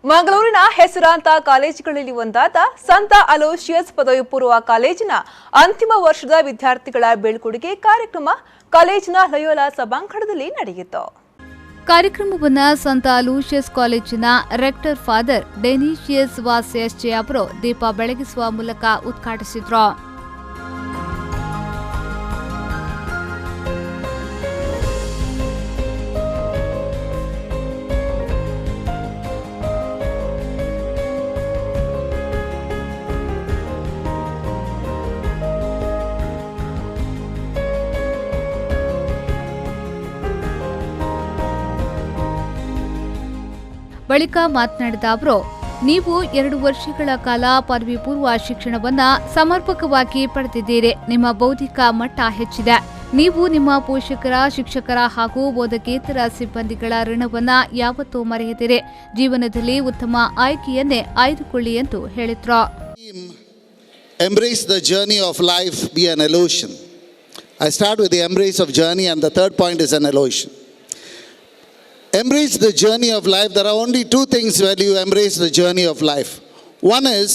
ಮಂಗಳೂರಿನ ಹೆಸರಾಂತ ಕಾಲೇಜುಗಳಲ್ಲಿ ಒಂದಾದ ಸಂತ ಅಲೋಶಿಯಸ್ ಪದವಿ ಪೂರ್ವ ಕಾಲೇಜಿನ ಅಂತಿಮ ವರ್ಷದ ವಿದ್ಯಾರ್ಥಿಗಳ ಬೀಳ್ಕೊಡುಗೆ ಕಾರ್ಯಕ್ರಮ ಕಾಲೇಜಿನ ಲಯೋಲಾ ಸಭಾಂಗಣದಲ್ಲಿ ನಡೆಯಿತು. ಕಾರ್ಯಕ್ರಮವನ್ನು ಸಂತ ಅಲೋಶಿಯಸ್ ಕಾಲೇಜಿನ ರೆಕ್ಟರ್ ಫಾದರ್ ಡೆನಿಷಿಯಸ್ ವಾಸಿಯಸ್ ಅವರು ದೀಪ ಬೆಳಗಿಸುವ ಮೂಲಕ ಉದ್ಘಾಟಿಸಿದರು. ಬಳಿಕ ಮಾತನಾಡಿದ ಅವರು, ನೀವು 2 ವರ್ಷಗಳ ಕಾಲ ಪದವಿ ಪೂರ್ವ ಶಿಕ್ಷಣವನ್ನ ಸಮರ್ಪಕವಾಗಿ ಪಡೆದಿದ್ದೀರಿ. ನಿಮ್ಮ ಬೌದ್ಧಿಕ ಮಟ್ಟ ಹೆಚ್ಚಿದೆ. ನೀವು ನಿಮ್ಮ ಪೋಷಕರ, ಶಿಕ್ಷಕರ ಹಾಗೂ ಬೋಧಕೇತರ ಸಿಬ್ಬಂದಿಗಳ ಋಣವನ್ನ ಯಾವತ್ತೂ ಮರೆಯದಿರಿ. ಜೀವನದಲ್ಲಿ ಉತ್ತಮ ಆಯ್ಕೆಯನ್ನೇ ಆಯ್ದುಕೊಳ್ಳಿ ಎಂದು ಹೇಳಿದ್ರು. Embrace the journey of life, be an Aloysian. I start with the embrace of journey, and the third point is an Aloysian. Embrace the journey of life. There are only 2 things when you embrace the journey of life. One is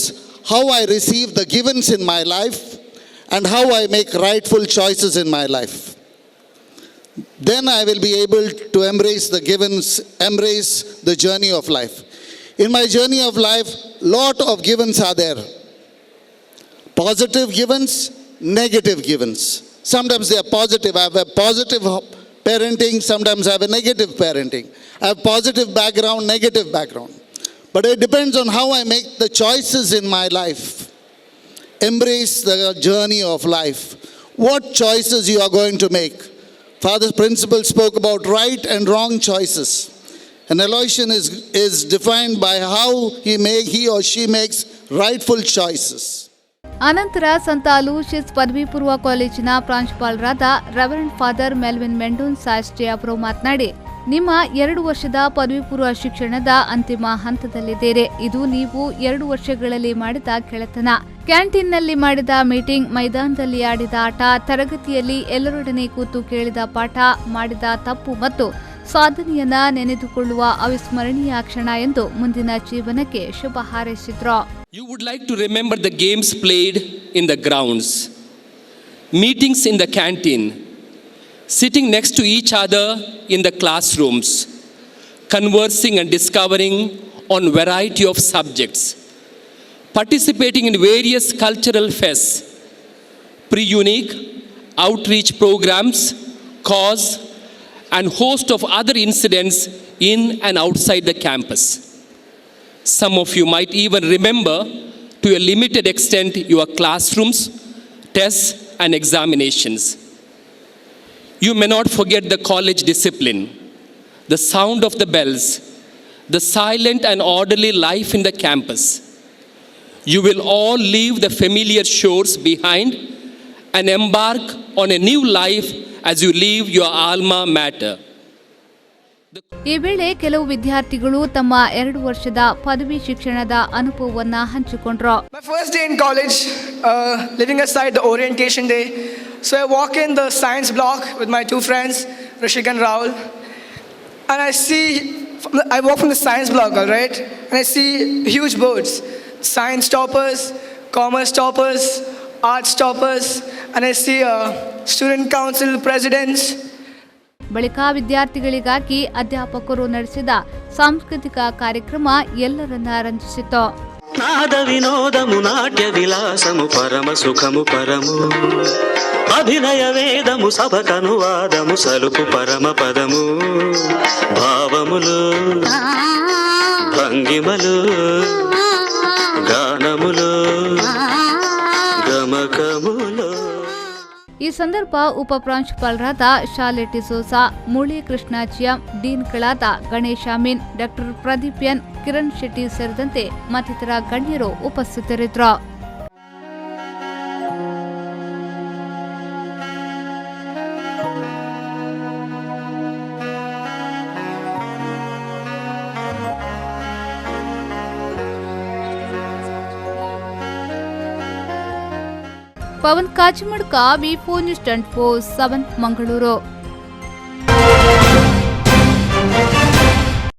how I receive the givens in my life and how I make rightful choices in my life. Then I will be able to embrace the givens, embrace the journey of life. In my journey of life, lot of givens are there. Positive givens, negative givens. Sometimes they are positive. I have a positive parenting, sometimes I have a negative parenting. I have positive background, negative background. But it depends on how I make the choices in my life. Embrace the journey of life. What choices you are going to make? Father's principle spoke about right and wrong choices. An Aloysian is defined by how he or she makes rightful choices. ಅನಂತರ ಸಂತ Aloysius ಪದವಿ ಪೂರ್ವ ಕಾಲೇಜಿನ ಪ್ರಾಂಶುಪಾಲರಾದ reverend father Melvin ಮೆಂಡೋನ್ಸಾಸ್ ಅವರು ಮಾತನಾಡಿ, ನಿಮ್ಮ 2 ವರ್ಷದ ಪದವಿ ಪೂರ್ವ ಶಿಕ್ಷಣದ ಅಂತಿಮ ಹಂತದಲ್ಲಿದ್ದೀರಿ. ಇದು ನೀವು 2 ವರ್ಷಗಳಲ್ಲಿ ಮಾಡಿದ ಗೆಳೆತನ, ಕ್ಯಾಂಟೀನ್ನಲ್ಲಿ ಮಾಡಿದ ಮೀಟಿಂಗ್, ಮೈದಾನದಲ್ಲಿ ಆಡಿದ ಆಟ, ತರಗತಿಯಲ್ಲಿ ಎಲ್ಲರೊಡನೆ ಕೂತು ಕೇಳಿದ ಪಾಠ, ಮಾಡಿದ ತಪ್ಪು ಮತ್ತು ಸಾಧನೆಯನ್ನ ನೆನೆದುಕೊಳ್ಳುವ ಅವಿಸ್ಮರಣೀಯ ಕ್ಷಣ ಎಂದು ಮುಂದಿನ ಜೀವನಕ್ಕೆ ಶುಭ ಹಾರೈಸಿದ್ರು. You would like to remember the games played in the grounds, meetings in the canteen, sitting next to each other in the classrooms, conversing and discovering on variety of subjects, participating in various cultural fests, pre-unique, outreach programs, cause, and host of other incidents in and outside the campus. Some of you might even remember, to a limited extent, your classrooms, tests, and examinations. You may not forget the college discipline, the sound of the bells, the silent and orderly life in the campus. You will all leave the familiar shores behind and embark on a new life as you leave your alma mater. ಈ ವೇಳೆ ಕೆಲವು ವಿದ್ಯಾರ್ಥಿಗಳು ತಮ್ಮ 2 ವರ್ಷದ ಪದವಿ ಶಿಕ್ಷಣದ ಅನುಭವವನ್ನ ಹಂಚಿಕೊಂಡ್ರು. My first day in college, living aside the orientation day, so I walk in the science block with my 2 friends, Rishik and Rahul, and I walk from the science block, all right, and I see huge boards, science toppers, commerce toppers, arts toppers, and I see student council presidents. ಬಳಿಕ ವಿದ್ಯಾರ್ಥಿಗಳಿಗಾಗಿ ಅಧ್ಯಾಪಕರು ನಡೆಸಿದ ಸಾಂಸ್ಕೃತಿಕ ಕಾರ್ಯಕ್ರಮ ಎಲ್ಲರನ್ನ ರಂಜಿಸಿತು. ನಾದ ವಿನೋದಮು ನಾಟ್ಯ ವಿಲಾಸಮು ಪರಮ ಸುಖಮು ಪರಮು ಅಭಿನಯ ವೇದము సభకనువాదము సలుపు పరమ పదము భావములు భంగిమలు గానములు గమకములు. ಈ ಸಂದರ್ಭ ಉಪ ಪ್ರಾಂಶುಪಾಲರಾದ ಶಾಲೆ ಟಿಸೋಸಾ, ಮೂಳೆ ಕೃಷ್ಣಾಚಿಯಂ, ಡೀನ್ಗಳಾದ ಗಣೇಶ ಮೀನ್, ಡಾಕ್ಟರ್ ಪ್ರದೀಪ್ ಎನ್, ಕಿರಣ್ ಶೆಟ್ಟಿ ಸೇರಿದಂತೆ ಮತ್ತಿತರ ಗಣ್ಯರು ಉಪಸ್ಥಿತರಿದ್ದರು. ಪವನ್ ಕಾಚಿಮಡ್ಕ, ವಿ4 ನ್ಯೂಸ್ 24/7 ಮಂಗಳೂರು.